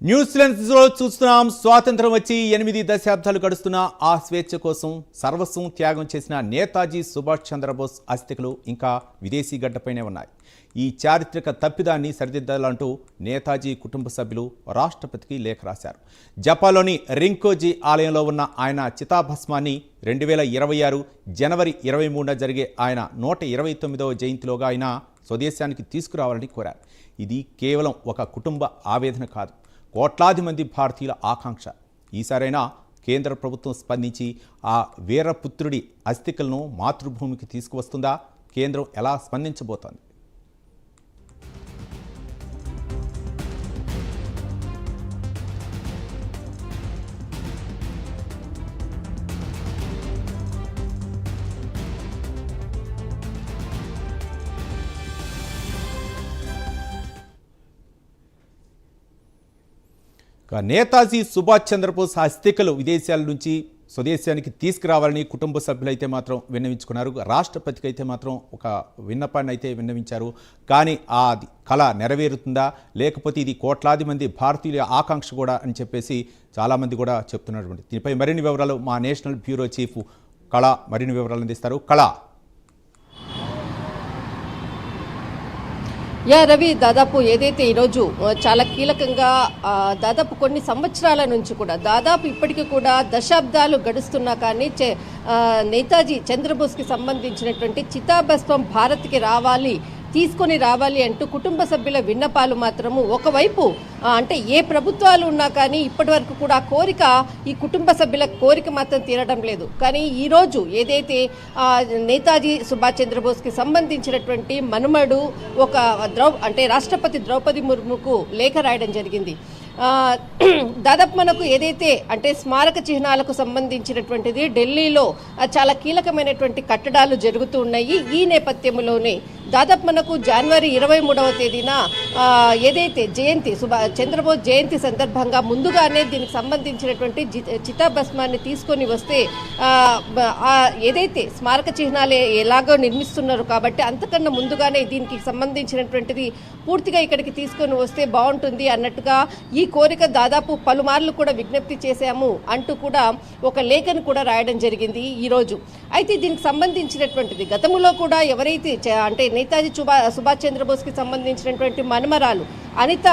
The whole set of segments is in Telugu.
న్యూజిలాండ్లో చూస్తున్నాం. స్వాతంత్రం వచ్చి 8 దశాబ్దాలు గడుస్తున్న ఆ స్వేచ్ఛ కోసం సర్వస్వం త్యాగం చేసిన నేతాజీ సుభాష్ చంద్రబోస్ అస్థికలు ఇంకా విదేశీ గడ్డపైనే ఉన్నాయి. ఈ చారిత్రక తప్పిదాన్ని సరిదిద్దాలంటూ నేతాజీ కుటుంబ సభ్యులు రాష్ట్రపతికి లేఖ రాశారు. జపాన్లోని రింకోజీ ఆలయంలో ఉన్న ఆయన చితాభస్మాన్ని 2026 జనవరి 23న జరిగే ఆయన 129వ జయంతిలోగా ఆయన స్వదేశానికి తీసుకురావాలని కోరారు. ఇది కేవలం ఒక కుటుంబ ఆవేదన కాదు, కోట్లాది మంది భారతీయుల ఆకాంక్ష. ఈసారైనా కేంద్ర ప్రభుత్వం స్పందించి ఆ వీరపుత్రుడి అస్థికలను మాతృభూమికి తీసుకువస్తుందా? కేంద్రం ఎలా స్పందించబోతోంది? నేతాజీ సుభాష్ చంద్రబోస్ అస్థికలు విదేశాల నుంచి స్వదేశానికి తీసుకురావాలని కుటుంబ సభ్యులైతే మాత్రం విన్నవించుకున్నారు. రాష్ట్రపతికి అయితే మాత్రం ఒక విన్నపాన్ని అయితే విన్నవించారు. కానీ ఆ కళ నెరవేరుతుందా, లేకపోతే ఇది కోట్లాది మంది భారతీయుల ఆకాంక్ష కూడా అని చెప్పేసి చాలామంది కూడా చెప్తున్నటువంటి దీనిపై మరిన్ని వివరాలు మా నేషనల్ బ్యూరో చీఫ్ కళ మరిన్ని వివరాలు అందిస్తారు. కళ. రవి, దాదాపు ఏదైతే ఈరోజు చాలా కీలకంగా దాదాపు కొన్ని సంవత్సరాల నుంచి కూడా దాదాపు ఇప్పటికీ కూడా దశాబ్దాలు గడుస్తున్నా కానీ నేతాజీ చంద్రబోస్కి సంబంధించినటువంటి చితాభస్మం భారత్కి తీసుకొని రావాలి అంటూ కుటుంబ సభ్యుల విన్నపాలు మాత్రము ఒకవైపు అంటే ఏ ప్రభుత్వాలు ఉన్నా కానీ ఇప్పటి వరకు కూడా ఆ కోరిక, ఈ కుటుంబ సభ్యుల కోరిక మాత్రం తీరడం లేదు. కానీ ఈరోజు ఏదైతే నేతాజీ సుభాష్ చంద్రబోస్కి సంబంధించినటువంటి మనుమడు అంటే రాష్ట్రపతి ద్రౌపది ముర్ముకు లేఖ రాయడం జరిగింది. దాదాపు మనకు ఏదైతే అంటే స్మారక చిహ్నాలకు సంబంధించినటువంటిది ఢిల్లీలో చాలా కీలకమైనటువంటి కట్టడాలు జరుగుతూ ఉన్నాయి. ఈ నేపథ్యంలోనే దాదాపు మనకు జనవరి 23వ తేదీన ఏదైతే చంద్రబోస్ జయంతి సందర్భంగా ముందుగానే దీనికి సంబంధించినటువంటి చితాభస్మాన్ని తీసుకొని వస్తే ఏదైతే స్మారక చిహ్నాలు ఎలాగో నిర్మిస్తున్నారు కాబట్టి అంతకన్నా ముందుగానే దీనికి సంబంధించినటువంటిది పూర్తిగా ఇక్కడికి తీసుకొని వస్తే బాగుంటుంది అన్నట్టుగా ఈ కోరిక దాదాపు పలుమార్లు కూడా విజ్ఞప్తి చేశాము అంటూ కూడా ఒక లేఖను కూడా రాయడం జరిగింది ఈరోజు. అయితే దీనికి సంబంధించినటువంటిది గతంలో కూడా ఎవరైతే అంటే నేతాజీ సుభాష్ చంద్రబోస్కి సంబంధించినటువంటి మనుమరాలు అనిత,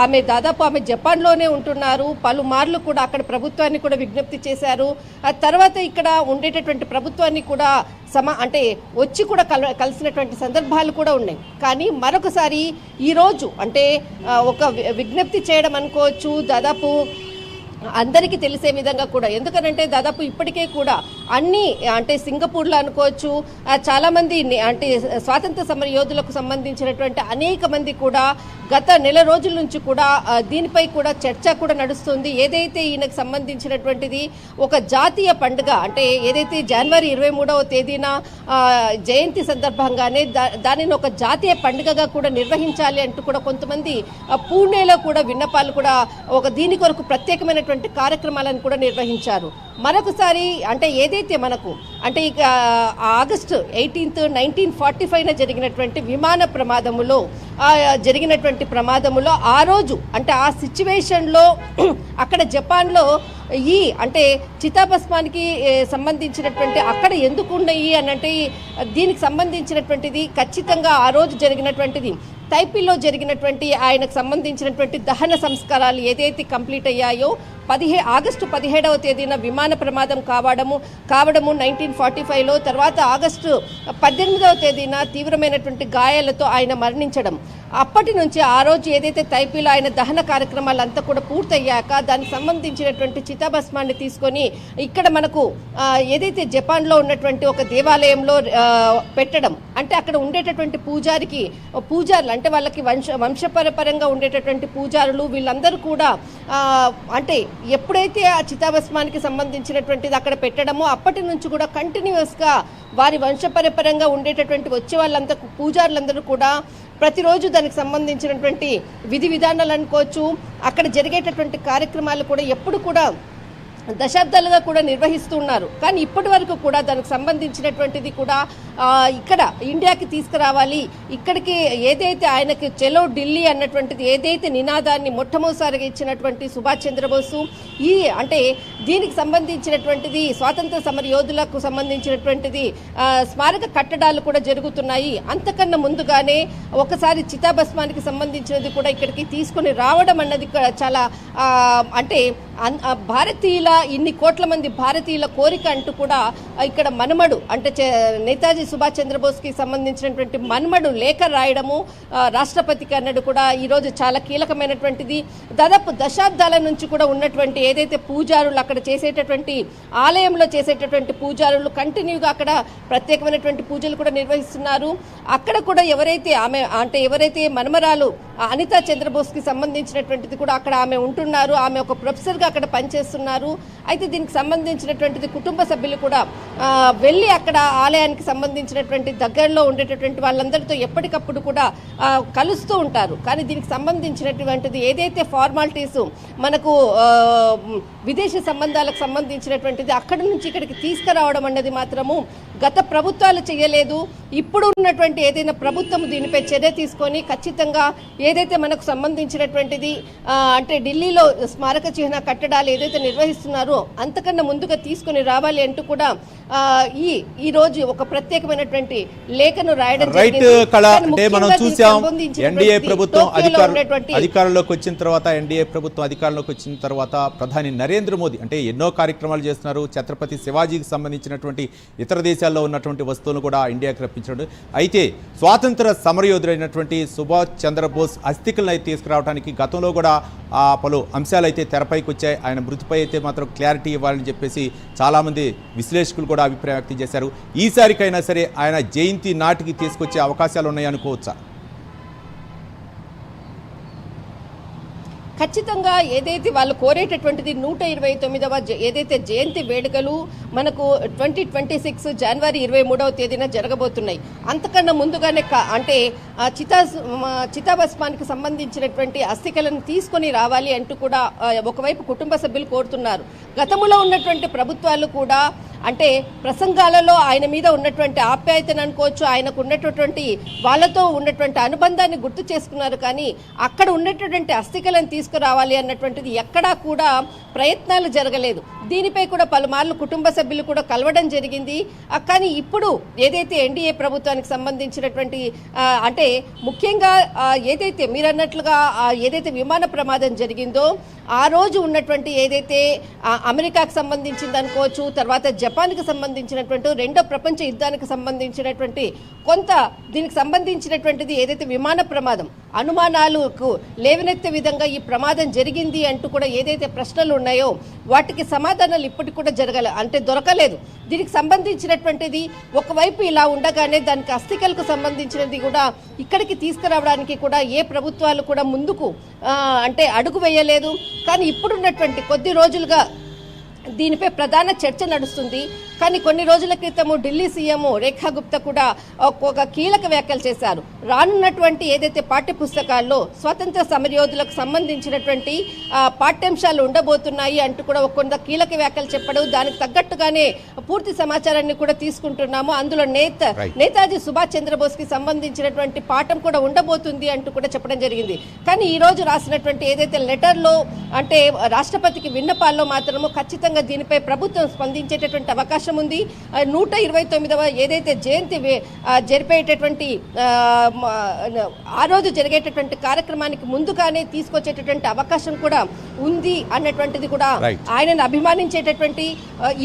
ఆమె జపాన్లోనే ఉంటున్నారు. పలుమార్లు కూడా అక్కడ ప్రభుత్వాన్ని కూడా విజ్ఞప్తి చేశారు. ఆ తర్వాత ఇక్కడ ఉండేటటువంటి ప్రభుత్వాన్ని కూడా అంటే వచ్చి కూడా కలిసినటువంటి సందర్భాలు కూడా ఉన్నాయి. కానీ మరొకసారి ఈరోజు అంటే ఒక విజ్ఞప్తి చేయడం అనుకోవచ్చు, దాదాపు అందరికీ తెలిసే విధంగా కూడా. ఎందుకనంటే దాదాపు ఇప్పటికే కూడా అన్ని అంటే సింగపూర్లో అనుకోవచ్చు, చాలామంది అంటే స్వాతంత్ర సమర యోధులకు సంబంధించినటువంటి అనేక మంది కూడా గత నెల రోజుల నుంచి కూడా దీనిపై కూడా చర్చ కూడా నడుస్తుంది. ఏదైతే ఈయనకు సంబంధించినటువంటిది ఒక జాతీయ పండుగ అంటే ఏదైతే జనవరి 23వ తేదీన జయంతి సందర్భంగానే దానిని ఒక జాతీయ పండుగగా కూడా నిర్వహించాలి అంటూ కూడా కొంతమంది పూణేలో కూడా విన్నపాలు కూడా దీని కొరకు ప్రత్యేకమైనటువంటి కార్యక్రమాలను కూడా నిర్వహించారు. మరొకసారి అంటే ఏదైతే మనకు అంటే ఇక ఆగస్టు 18, 1945న జరిగినటువంటి విమాన ప్రమాదములో ఆ రోజు అంటే ఆ సిచ్యువేషన్లో అక్కడ జపాన్లో ఈ అంటే చితాభస్మానికి సంబంధించినటువంటి అక్కడ ఎందుకు ఉన్నాయి అనంటే దీనికి సంబంధించినటువంటిది ఖచ్చితంగా ఆ రోజు జరిగినటువంటిది తైపీలో జరిగినటువంటి ఆయనకు సంబంధించినటువంటి దహన సంస్కారాలు ఏదైతే కంప్లీట్ అయ్యాయో ఆగస్టు 17వ తేదీన విమాన ప్రమాదం కావడము 1945లో, తర్వాత ఆగస్టు 18వ తేదీన తీవ్రమైనటువంటి గాయాలతో ఆయన మరణించడం. అప్పటి నుంచి ఆ రోజు ఏదైతే తైపీలో ఆయన దహన కార్యక్రమాలంతా కూడా పూర్తయ్యాక దానికి సంబంధించినటువంటి చితాభస్మాన్ని తీసుకొని ఇక్కడ మనకు ఏదైతే జపాన్లో ఉన్నటువంటి ఒక దేవాలయంలో పెట్టడం. అంటే అక్కడ ఉండేటటువంటి పూజారులు అంటే వాళ్ళకి వంశపరంగా ఉండేటటువంటి పూజారులు వీళ్ళందరూ కూడా అంటే ఎప్పుడైతే ఆ చితాభస్మానికి సంబంధించినటువంటిది అక్కడ పెట్టడమో అప్పటి నుంచి కూడా కంటిన్యూస్గా వారి వంశపరంగా ఉండేటటువంటి వచ్చే వాళ్ళంతా పూజారులందరూ కూడా ప్రతిరోజు దానికి సంబంధించినటువంటి విధి విధానాలు అనుకోవచ్చు, అక్కడ జరిగేటటువంటి కార్యక్రమాలు కూడా ఎప్పుడు కూడా దశాబ్దాలుగా కూడా నిర్వహిస్తున్నారు. కానీ ఇప్పటి వరకు కూడా దానికి సంబంధించినటువంటిది కూడా ఇక్కడ ఇండియాకి తీసుకురావాలి, ఇక్కడికి ఏదైతే ఆయనకి చెలో ఢిల్లీ అన్నటువంటిది ఏదైతే నినాదాన్ని మొట్టమొదటిసారిగా ఇచ్చినటువంటి సుభాష్ చంద్రబోసు, అంటే దీనికి సంబంధించినటువంటిది స్వాతంత్ర సమర యోధులకు సంబంధించినటువంటిది స్మారక కట్టడాలు కూడా జరుగుతున్నాయి. అంతకన్నా ముందుగానే ఒకసారి చితాభస్మానికి సంబంధించినది కూడా ఇక్కడికి తీసుకొని రావడం అన్నది చాలా అంటే భారతీయుల ఇన్ని కోట్ల మంది భారతీయుల కోరిక అంటూ కూడా ఇక్కడ మనుమడు అంటే నేతాజీ సుభాష్ చంద్రబోస్కి సంబంధించినటువంటి మనుమడు లేఖ రాయడము రాష్ట్రపతికి అన్నది కూడా ఈరోజు చాలా కీలకమైనటువంటిది. దాదాపు దశాబ్దాల నుంచి కూడా ఉన్నటువంటి ఏదైతే పూజారులు అక్కడ చేసేటటువంటి ఆలయంలో చేసేటటువంటి పూజారులు కంటిన్యూగా అక్కడ ప్రత్యేకమైనటువంటి పూజలు కూడా నిర్వహిస్తున్నారు. అక్కడ కూడా ఎవరైతే మనుమరాలు అనితా చంద్రబోస్కి సంబంధించినటువంటిది కూడా అక్కడ ఆమె ఉంటున్నారు. ఆమె ఒక ప్రొఫెసర్గా అక్కడ పనిచేస్తున్నారు. అయితే దీనికి సంబంధించినటువంటిది కుటుంబ సభ్యులు కూడా వెళ్ళి అక్కడ ఆలయానికి సంబంధించినటువంటి దగ్గరలో ఉండేటటువంటి వాళ్ళందరితో ఎప్పటికప్పుడు కూడా కలుస్తూ ఉంటారు. కానీ దీనికి సంబంధించినటువంటిది ఏదైతే ఫార్మాలిటీస్ మనకు విదేశీ సంబంధాలకు సంబంధించినటువంటిది అక్కడి నుంచి ఇక్కడికి తీసుకురావడం అన్నది మాత్రము గత ప్రభుత్వాలు చేయలేదు. ఇప్పుడు ఉన్నటువంటి ఏదైనా ప్రభుత్వం దీనిపై చర్య తీసుకొని ఖచ్చితంగా ఏదైతే మనకు సంబంధించినటువంటిది అంటే ఢిల్లీలో స్మారక చిహ్న కట్టడాలు ఏదైతే నిర్వహిస్తున్నారో అంతకన్నా ముందుగా తీసుకొని రావాలి అంటూ కూడా ఈ రోజు ఒక ప్రత్యేకమైనటువంటి లేఖను రాయడం రైట్ కళ. అంటే మనం చూసాం ఎన్డీఏ ప్రభుత్వం అధికారంలోకి వచ్చిన తర్వాత ప్రధాని నరేంద్ర మోదీ అంటే ఎన్నో కార్యక్రమాలు చేస్తున్నారు. ఛత్రపతి శివాజీకి సంబంధించినటువంటి ఇతర దేశాల్లో ఉన్నటువంటి వస్తువులను కూడా ఇండియాకి రప్పించాడు. అయితే స్వాతంత్ర సమరయోధుడైనటువంటి సుభాష్ చంద్రబోస్ అస్థికలను అయితే తీసుకురావడానికి గతంలో కూడా పలు అంశాలు అయితే తెరపైకి వచ్చాయి. ఆయన మృతిపై అయితే మాత్రం క్లారిటీ ఇవ్వాలని చెప్పేసి చాలామంది విశ్లేషకులు కూడా అభిప్రాయం వ్యక్తం చేశారు. ఈసారికైనా సరే ఆయన జయంతి నాటికి తీసుకొచ్చే అవకాశాలు ఉన్నాయనుకోవచ్చా? ఖచ్చితంగా ఏదైతే వాళ్ళు కోరేటటువంటిది 129వ ఏదైతే జయంతి వేడుకలు మనకు 2026 జనవరి 23వ తేదీన జరగబోతున్నాయి. అంతకన్నా ముందుగానే అంటే చితాభస్మానికి సంబంధించినటువంటి అస్థికలను తీసుకొని రావాలి అంటూ కూడా ఒకవైపు కుటుంబ సభ్యులు కోరుతున్నారు. గతంలో ఉన్నటువంటి ప్రభుత్వాలు కూడా అంటే ప్రసంగాలలో ఆయన మీద ఉన్నటువంటి ఆప్యాయతను అనుకోవచ్చు, ఆయనకు ఉన్నటువంటి వాళ్ళతో ఉన్నటువంటి అనుబంధాన్ని గుర్తు చేసుకున్నారు. కానీ అక్కడ ఉన్నటువంటి అస్థికలను తీసుకురావాలి అన్నటువంటిది ఎక్కడా కూడా ప్రయత్నాలు జరగలేదు. దీనిపై కూడా పలుమార్లు కుటుంబ సభ్యులు కూడా కలవడం జరిగింది. కానీ ఇప్పుడు ఏదైతే ఎన్డీఏ ప్రభుత్వానికి సంబంధించినటువంటి అంటే ముఖ్యంగా ఏదైతే మీరు అన్నట్లుగా ఏదైతే విమాన ప్రమాదం జరిగిందో ఆ రోజు ఉన్నటువంటి ఏదైతే అమెరికాకు సంబంధించింది అనుకోవచ్చు, తర్వాత జపాన్కి సంబంధించినటువంటి రెండో ప్రపంచ యుద్ధానికి సంబంధించినటువంటి కొంత దీనికి సంబంధించినటువంటిది ఏదైతే విమాన ప్రమాదం అనుమానాలకు లేవనెత్తే విధంగా ఈ ప్రమాదం జరిగింది అంటూ కూడా ఏదైతే ప్రశ్నలు ఉన్నాయో వాటికి సమాధానాలు ఇప్పటికి కూడా దొరకలేదు. దీనికి సంబంధించినటువంటిది ఒకవైపు ఇలా ఉండగానే దానికి అస్థికలకు సంబంధించినది కూడా ఇక్కడికి తీసుకురావడానికి కూడా ఏ ప్రభుత్వాలు కూడా ముందుకు అంటే అడుగు వేయలేదు. కానీ ఇప్పుడున్నటువంటి కొద్ది రోజులుగా దీనిపై ప్రధాన చర్చ నడుస్తుంది. కానీ కొన్ని రోజుల క్రితము ఢిల్లీ సీఎం రేఖా గుప్తా కూడా ఒక కీలక వ్యాఖ్యలు చేశారు. రానున్నటువంటి ఏదైతే పాఠ్య పుస్తకాల్లో స్వాతంత్ర సమరయోధులకు సంబంధించినటువంటి పాఠ్యాంశాలు ఉండబోతున్నాయి అంటూ కూడా కొంత కీలక వ్యాఖ్యలు చెప్పడం, దానికి తగ్గట్టుగానే పూర్తి సమాచారాన్ని కూడా తీసుకుంటున్నాము. అందులో నేతాజీ సుభాష్ చంద్రబోస్కి సంబంధించినటువంటి పాఠం కూడా ఉండబోతుంది అంటూ కూడా చెప్పడం జరిగింది. కానీ ఈ రోజు రాసినటువంటి ఏదైతే లెటర్లో అంటే రాష్ట్రపతికి విన్నపాల్లో మాత్రము ఖచ్చితంగా దీనిపై ప్రభుత్వం స్పందించేటటువంటి అవకాశం ఉంది. 129వ ఏదైతే జయంతి జరిపేటటువంటి ఆ రోజు జరిగేటటువంటి కార్యక్రమానికి ముందుగానే తీసుకొచ్చేటటువంటి అవకాశం కూడా ఉంది అన్నటువంటిది కూడా ఆయనను అభిమానించేటటువంటి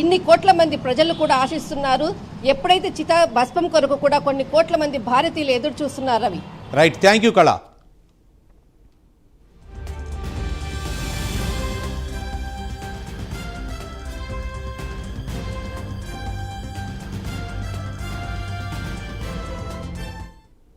ఇన్ని కోట్ల మంది ప్రజలు కూడా ఆశిస్తున్నారు. ఎప్పుడైతే భస్మం కొరకు కూడా కొన్ని కోట్ల మంది భారతీయులు ఎదురు చూస్తున్నారు. అవి రైట్. థ్యాంక్ యూ కళ.